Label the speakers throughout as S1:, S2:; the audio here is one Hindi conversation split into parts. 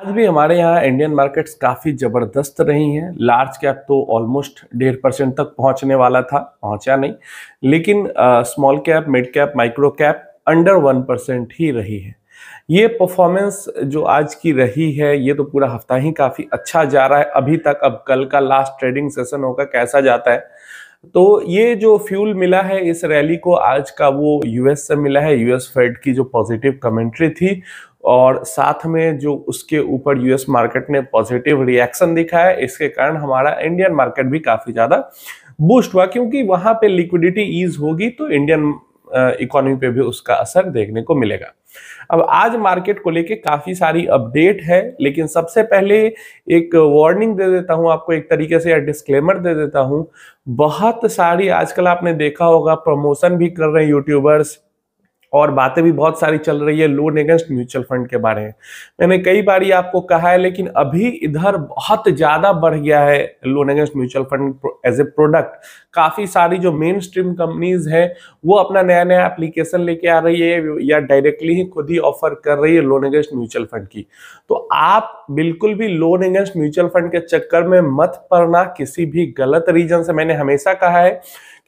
S1: आज भी हमारे यहाँ इंडियन मार्केट्स काफ़ी ज़बरदस्त रही हैं। लार्ज कैप तो ऑलमोस्ट 1.5% तक पहुँचने वाला था, पहुँचा नहीं, लेकिन small cap, mid cap, micro cap under 1% ही रही है। ये परफॉर्मेंस जो आज की रही है, ये तो पूरा हफ्ता ही काफ़ी अच्छा जा रहा है अभी तक। अब कल का लास्ट ट्रेडिंग सेशन होगा, कैसा जाता है। तो ये जो फ्यूल मिला है इस रैली को आज का, वो यूएस से मिला है। यूएस फेड की जो पॉजिटिव कमेंट्री थी और साथ में जो उसके ऊपर यूएस मार्केट ने पॉजिटिव रिएक्शन दिखा है, इसके कारण हमारा इंडियन मार्केट भी काफी ज्यादा बूस्ट हुआ, क्योंकि वहां पे लिक्विडिटी ईज होगी तो इंडियन इकोनॉमी पे भी उसका असर देखने को मिलेगा। अब आज मार्केट को लेके काफी सारी अपडेट है, लेकिन सबसे पहले एक वार्निंग दे देता हूं आपको, एक तरीके से, या डिस्क्लेमर दे देता हूं। बहुत सारी आजकल आपने देखा होगा प्रमोशन भी कर रहे हैं यूट्यूबर्स, और बातें भी बहुत सारी चल रही है लोन अगेंस्ट म्यूचुअल फंड के बारे में। मैंने कई बार ये आपको कहा है, लेकिन अभी इधर बहुत ज्यादा बढ़ गया है loan against mutual fund as a product. काफी सारी जो मेन स्ट्रीम कंपनीज है वो अपना नया नया एप्लीकेशन लेके आ रही है या डायरेक्टली ही खुद ही ऑफर कर रही है लोन अगेंस्ट म्यूचुअल फंड की। तो आप बिल्कुल भी लोन अगेंस्ट म्यूचुअल फंड के चक्कर में मत पड़ना किसी भी गलत रीजन से। मैंने हमेशा कहा है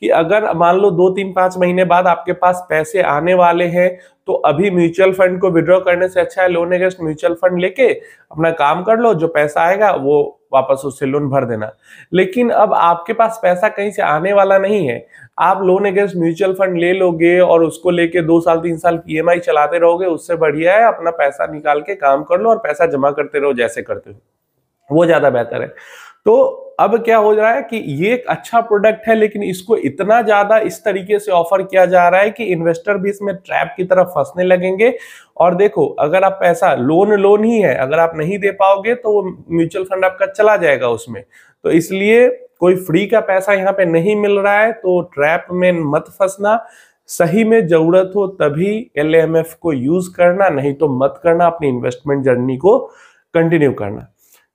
S1: कि अगर मान लो 2-3-5 महीने बाद आपके पास पैसे आने वाले हैं, तो अभी म्यूचुअल फंड को विड्रॉ करने से अच्छा है लोन अगेंस्ट म्यूचुअल फंड लेके अपना काम कर लो, जो पैसा आएगा वो वापस उससे लोन भर देना। लेकिन अब आपके पास पैसा कहीं से आने वाला नहीं है, आप लोन अगेंस्ट म्यूचुअल फंड ले लोगे और उसको लेके 2 साल 3 साल की ईएमआई चलाते रहोगे, उससे बढ़िया है अपना पैसा निकाल के काम कर लो और पैसा जमा करते रहो जैसे करते हो, वो ज्यादा बेहतर है। तो अब क्या हो रहा है कि ये एक अच्छा प्रोडक्ट है, लेकिन इसको इतना ज्यादा इस तरीके से ऑफर किया जा रहा है कि इन्वेस्टर भी इसमें ट्रैप की तरफ फंसने लगेंगे। और देखो, अगर आप पैसा लोन ही है, अगर आप नहीं दे पाओगे तो वो म्यूचुअल फंड आपका चला जाएगा उसमें। तो इसलिए कोई फ्री का पैसा यहाँ पे नहीं मिल रहा है, तो ट्रैप में मत फंसना। सही में जरूरत हो तभी एलएमएफ को यूज करना, नहीं तो मत करना। अपनी इन्वेस्टमेंट जर्नी को कंटिन्यू करना।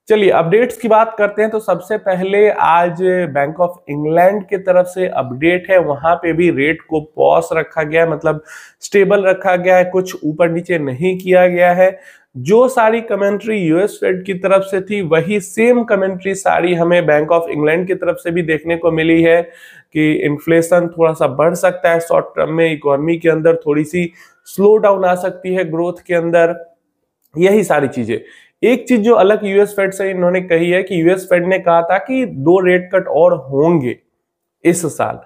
S1: चलिए अपडेट्स की बात करते हैं। तो सबसे पहले आज बैंक ऑफ इंग्लैंड की तरफ से अपडेट है, वहां पे भी रेट को पॉज रखा गया है, मतलब स्टेबल रखा गया है, कुछ ऊपर नीचे नहीं किया गया है। जो सारी कमेंट्री यूएस फेड की तरफ से थी, वही सेम कमेंट्री सारी हमें बैंक ऑफ इंग्लैंड की तरफ से भी देखने को मिली है कि इन्फ्लेशन थोड़ा सा बढ़ सकता है शॉर्ट टर्म में, इकोनॉमी के अंदर थोड़ी सी स्लो डाउन आ सकती है ग्रोथ के अंदर, यही सारी चीजें। एक चीज जो अलग यूएस फेड से इन्होंने कही है कि यूएस फेड ने कहा था कि 2 रेट कट और होंगे इस साल।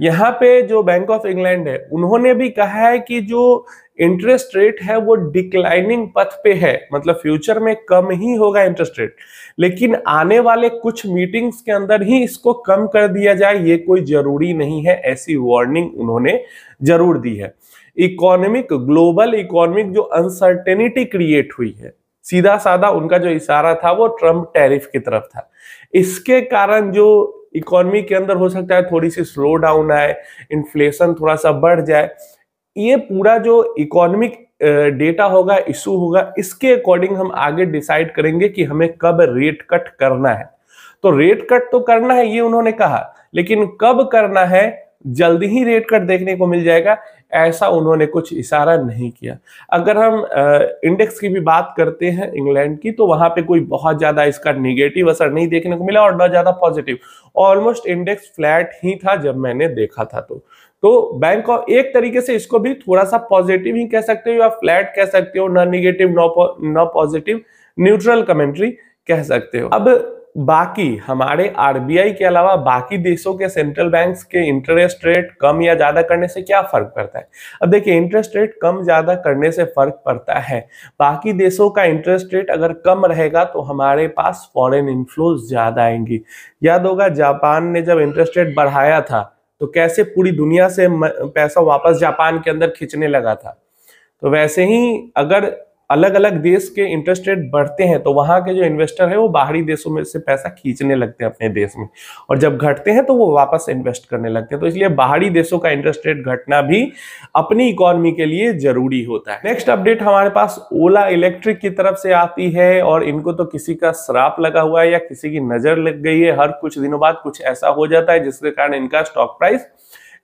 S1: यहाँ पे जो बैंक ऑफ इंग्लैंड है उन्होंने भी कहा है कि जो इंटरेस्ट रेट है वो डिक्लाइनिंग पथ पे है, मतलब फ्यूचर में कम ही होगा इंटरेस्ट रेट, लेकिन आने वाले कुछ मीटिंग्स के अंदर ही इसको कम कर दिया जाए, ये कोई जरूरी नहीं है, ऐसी वार्निंग उन्होंने जरूर दी है। इकोनॉमिक, ग्लोबल इकोनॉमिक जो अनसर्टेनिटी क्रिएट हुई है, सीधा साधा उनका जो इशारा था वो ट्रम्प टैरिफ की तरफ था, इसके कारण जो इकोनॉमी के अंदर हो सकता है थोड़ी सी स्लो डाउन आए, इन्फ्लेशन थोड़ा सा बढ़ जाए। ये पूरा जो इकोनॉमिक डेटा होगा, इशू होगा, इसके अकॉर्डिंग हम आगे डिसाइड करेंगे कि हमें कब रेट कट करना है। तो रेट कट तो करना है ये उन्होंने कहा, लेकिन कब करना है, जल्दी ही रेट कट देखने को मिल जाएगा, ऐसा उन्होंने कुछ इशारा नहीं किया। अगर हम इंडेक्स की भी बात करते हैं इंग्लैंड की, तो वहां पे कोई बहुत ज्यादा इसका निगेटिव असर नहीं देखने को मिला और ना ज्यादा पॉजिटिव, ऑलमोस्ट इंडेक्स फ्लैट ही था जब मैंने देखा था। तो बैंक ऑफ, एक तरीके से इसको भी थोड़ा सा पॉजिटिव ही कह सकते हो या फ्लैट कह सकते हो, ना निगेटिव ना पॉजिटिव, न्यूट्रल कमेंट्री कह सकते हो। अब बाकी हमारे आरबीआई के अलावा बाकी देशों के सेंट्रल बैंक्स के इंटरेस्ट रेट कम या ज्यादा करने से क्या फर्क पड़ता है। अब देखिए, इंटरेस्ट रेट कम ज्यादा करने से फर्क पड़ता है, बाकी देशों का इंटरेस्ट रेट अगर कम रहेगा तो हमारे पास फॉरेन इनफ्लोज ज्यादा आएंगी। याद होगा जापान ने जब इंटरेस्ट रेट बढ़ाया था तो कैसे पूरी दुनिया से पैसा वापस जापान के अंदर खींचने लगा था। तो वैसे ही अगर अलग अलग देश के इंटरेस्ट रेट बढ़ते हैं तो वहां के जो इन्वेस्टर है वो बाहरी देशों में से पैसा खींचने लगते हैं अपने देश में, और जब घटते हैं तो वो वापस इन्वेस्ट करने लगते हैं। तो इसलिए बाहरी देशों का इंटरेस्ट रेट घटना भी अपनी इकोनॉमी के लिए जरूरी होता है। नेक्स्ट अपडेट हमारे पास ओला इलेक्ट्रिक की तरफ से आती है, और इनको तो किसी का श्राप लगा हुआ है या किसी की नजर लग गई है, हर कुछ दिनों बाद कुछ ऐसा हो जाता है जिसके कारण इनका स्टॉक प्राइस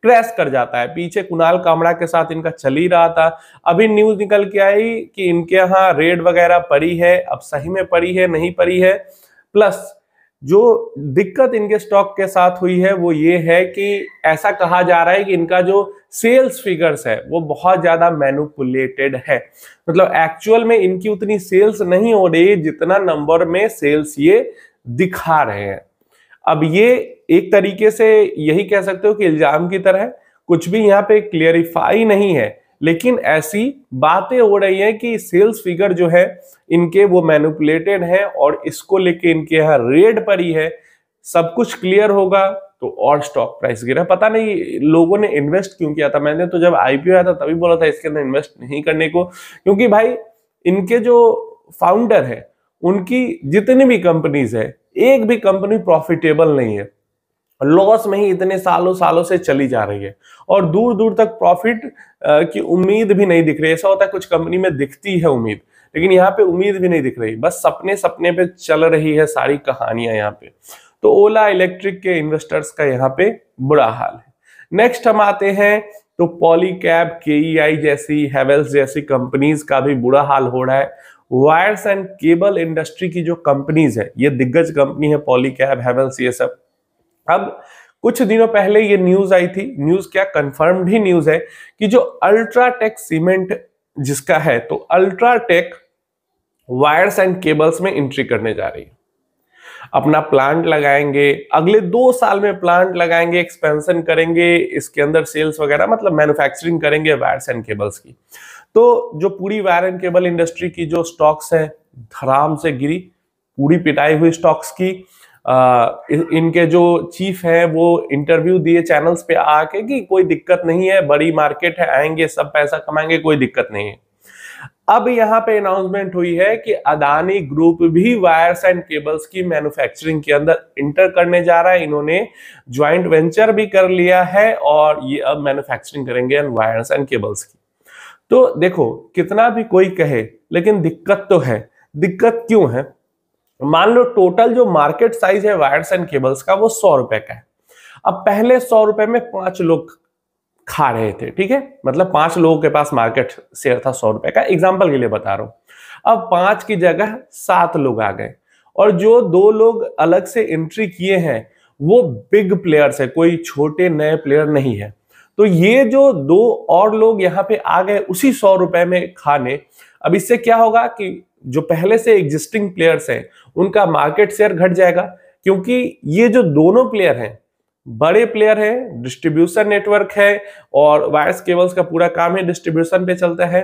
S1: क्रैश कर जाता है। पीछे कुणाल कामड़ा के साथ इनका चल ही रहा था, अभी न्यूज निकल के आई कि इनके यहाँ रेड वगैरह पड़ी है, अब सही में पड़ी है नहीं पड़ी है। प्लस जो दिक्कत इनके स्टॉक के साथ हुई है वो ये है कि ऐसा कहा जा रहा है कि इनका जो सेल्स फिगर्स है वो बहुत ज्यादा मैनिपुलेटेड है, मतलब एक्चुअल में इनकी उतनी सेल्स नहीं हो रही जितना नंबर में सेल्स ये दिखा रहे हैं। अब ये एक तरीके से यही कह सकते हो कि इल्जाम की तरह है, कुछ भी यहाँ पे क्लियरिफाई नहीं है, लेकिन ऐसी बातें हो रही हैं कि सेल्स फिगर जो है इनके वो मैनिपुलेटेड है और इसको लेके इनके यहाँ रेड पड़ी है। सब कुछ क्लियर होगा तो और स्टॉक प्राइस गिरा। पता नहीं लोगों ने इन्वेस्ट क्यों किया था, मैंने तो जब आईपीओ आया था तभी बोला था इसके अंदर इन्वेस्ट नहीं करने को, क्योंकि भाई इनके जो फाउंडर है उनकी जितनी भी कंपनीज है एक भी कंपनी प्रॉफिटेबल नहीं है, लॉस में ही इतने सालों सालों से चली जा रही है और दूर दूर तक प्रॉफिट की उम्मीद भी नहीं दिख रही। ऐसा होता है कुछ कंपनी में दिखती है उम्मीद, लेकिन यहाँ पे उम्मीद भी नहीं दिख रही, बस सपने सपने पे चल रही है सारी कहानियां यहाँ पे। तो ओला इलेक्ट्रिक के इन्वेस्टर्स का यहाँ पे बुरा हाल है। नेक्स्ट हम आते हैं तो पॉलीकैब, केईआई जैसी, हैवेल्स जैसी कंपनीज का भी बुरा हाल हो रहा है। वायर्स एंड केबल इंडस्ट्री की जो कंपनीज है, ये दिग्गज कंपनी है पॉलीकैब, हैवेल्स, ये सब। अब कुछ दिनों पहले ये न्यूज आई थी, न्यूज क्या कंफर्म्ड ही न्यूज है कि जो अल्ट्राटेक सीमेंट जिसका है, तो अल्ट्राटेक वायर्स एंड केबल्स में एंट्री करने जा रही है, अपना प्लांट लगाएंगे, अगले 2 साल में प्लांट लगाएंगे, एक्सपेंशन करेंगे, इसके अंदर सेल्स वगैरह मतलब मैन्युफैक्चरिंग करेंगे वायर्स एंड केबल्स की। तो जो पूरी वायर एंड केबल इंडस्ट्री की जो स्टॉक्स है धड़ाम से गिरी, पूरी पिटाई हुई स्टॉक्स की। इनके जो चीफ है वो इंटरव्यू दिए चैनल्स पे आके कि कोई दिक्कत नहीं है, बड़ी मार्केट है, आएंगे सब पैसा कमाएंगे, कोई दिक्कत नहीं है। अब यहाँ पे अनाउंसमेंट हुई है कि अदानी ग्रुप भी वायर्स एंड केबल्स की मैन्युफैक्चरिंग के अंदर इंटर करने जा रहा है। इन्होंने ज्वाइंट वेंचर भी कर लिया है और ये अब मैन्युफैक्चरिंग करेंगे वायर्स एंड केबल्स की। तो देखो कितना भी कोई कहे, लेकिन दिक्कत तो है। दिक्कत क्यों है? मान लो टोटल जो मार्केट साइज है वायर्स एंड केबल्स का वो 100 रुपए का है। अब पहले 100 रुपए में 5 लोग खा रहे थे, ठीक है, मतलब 5 लोगों के पास मार्केट शेयर था 100 रुपए का, एग्जांपल के लिए बता रहा हूं। अब 5 की जगह 7 लोग आ गए और जो 2 लोग अलग से एंट्री किए हैं वो बिग प्लेयर्स है, कोई छोटे नए प्लेयर नहीं है। तो ये जो 2 और लोग यहाँ पे आ गए उसी 100 रुपए में खाने, अब इससे क्या होगा कि जो पहले से एग्जिस्टिंग प्लेयर्स हैं उनका मार्केट शेयर घट जाएगा, क्योंकि ये जो दोनों प्लेयर हैं बड़े प्लेयर हैं, डिस्ट्रीब्यूशन नेटवर्क है और वायर्स केबल्स का पूरा काम है डिस्ट्रीब्यूशन पे चलता है।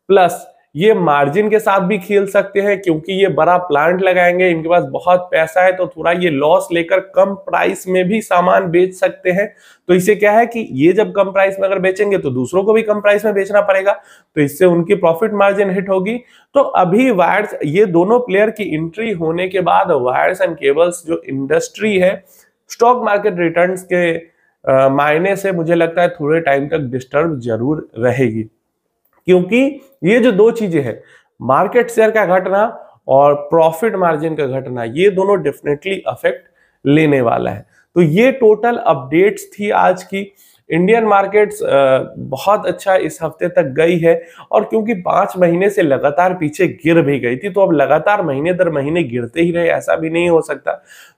S1: प्लस ये मार्जिन के साथ भी खेल सकते हैं क्योंकि ये बड़ा प्लांट लगाएंगे, इनके पास बहुत पैसा है, तो थोड़ा ये लॉस लेकर कम प्राइस में भी सामान बेच सकते हैं। तो इससे क्या है कि ये जब कम प्राइस में अगर बेचेंगे तो दूसरों को भी कम प्राइस में बेचना पड़ेगा, तो इससे उनकी प्रॉफिट मार्जिन हिट होगी। तो अभी वायर्स, ये दोनों प्लेयर की एंट्री होने के बाद वायर्स एंड केबल्स जो इंडस्ट्री है स्टॉक मार्केट रिटर्न्स के मायने से मुझे लगता है थोड़े टाइम तक डिस्टर्ब जरूर रहेगी, क्योंकि ये जो 2 चीजें हैं, मार्केट शेयर का घटना और प्रॉफिट मार्जिन का घटना, ये दोनों डेफिनेटली अफेक्ट लेने वाला है। तो ये टोटल अपडेट्स थी आज की। इंडियन मार्केट्स बहुत अच्छा इस हफ्ते तक गई है और क्योंकि 5 महीने से लगातार पीछे गिर भी गई थी, तो अब लगातार महीने दर महीने गिरते ही रहे ऐसा भी नहीं हो सकता।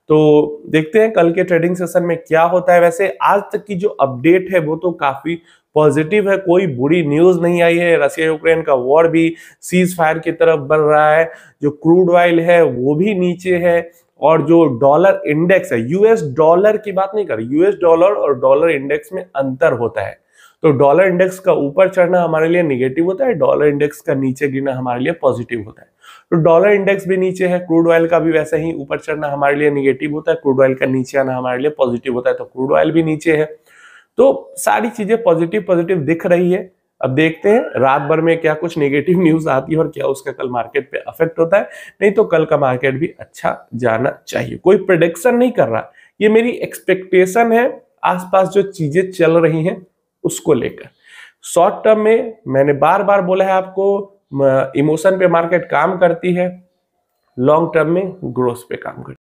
S1: तो देखते हैं कल के ट्रेडिंग सेशन में क्या होता है। वैसे आज तक की जो अपडेट है वो तो काफी पॉजिटिव है, कोई बुरी न्यूज नहीं आई है। रशिया यूक्रेन का वॉर भी सीज फायर की तरफ बढ़ रहा है, जो क्रूड ऑयल है वो भी नीचे है और जो डॉलर इंडेक्स है, यूएस डॉलर की बात नहीं कर रही, यूएस डॉलर और डॉलर इंडेक्स में अंतर होता है। तो डॉलर इंडेक्स का ऊपर चढ़ना हमारे लिए निगेटिव होता है, डॉलर इंडेक्स का नीचे गिरना हमारे लिए पॉजिटिव होता है। तो डॉलर इंडेक्स भी नीचे है, क्रूड ऑयल का भी वैसे ही ऊपर चढ़ना हमारे लिए निगेटिव होता है, क्रूड ऑयल का नीचे आना हमारे लिए पॉजिटिव होता है, तो क्रूड ऑयल भी नीचे है। तो सारी चीजें पॉजिटिव दिख रही है। अब देखते हैं रात भर में क्या कुछ नेगेटिव न्यूज आती है और क्या उसका कल मार्केट पे अफेक्ट होता है। नहीं तो कल का मार्केट भी अच्छा जाना चाहिए। कोई प्रेडिक्शन नहीं कर रहा, ये मेरी एक्सपेक्टेशन है आसपास जो चीजें चल रही हैं उसको लेकर। शॉर्ट टर्म में मैंने बार बार बोला है आपको, इमोशन पे मार्केट काम करती है, लॉन्ग टर्म में ग्रोथ पे काम करती है।